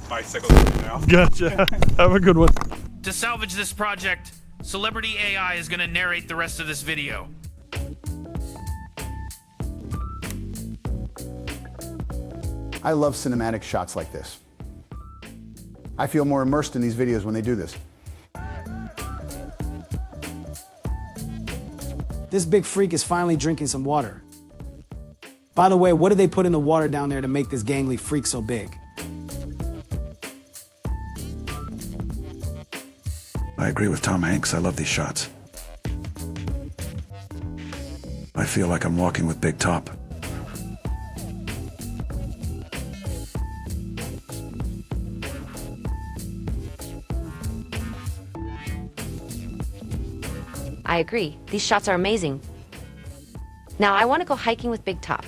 Bicycle now. Gotcha. Have a good one. To salvage this project, Celebrity AI is gonna narrate the rest of this video. I love cinematic shots like this. I feel more immersed in these videos when they do this. This big freak is finally drinking some water. By the way, what did they put in the water down there to make this gangly freak so big? I agree with Tom Hanks. I love these shots. I feel like I'm walking with Big Top. I agree. These shots are amazing. Now I want to go hiking with Big Top.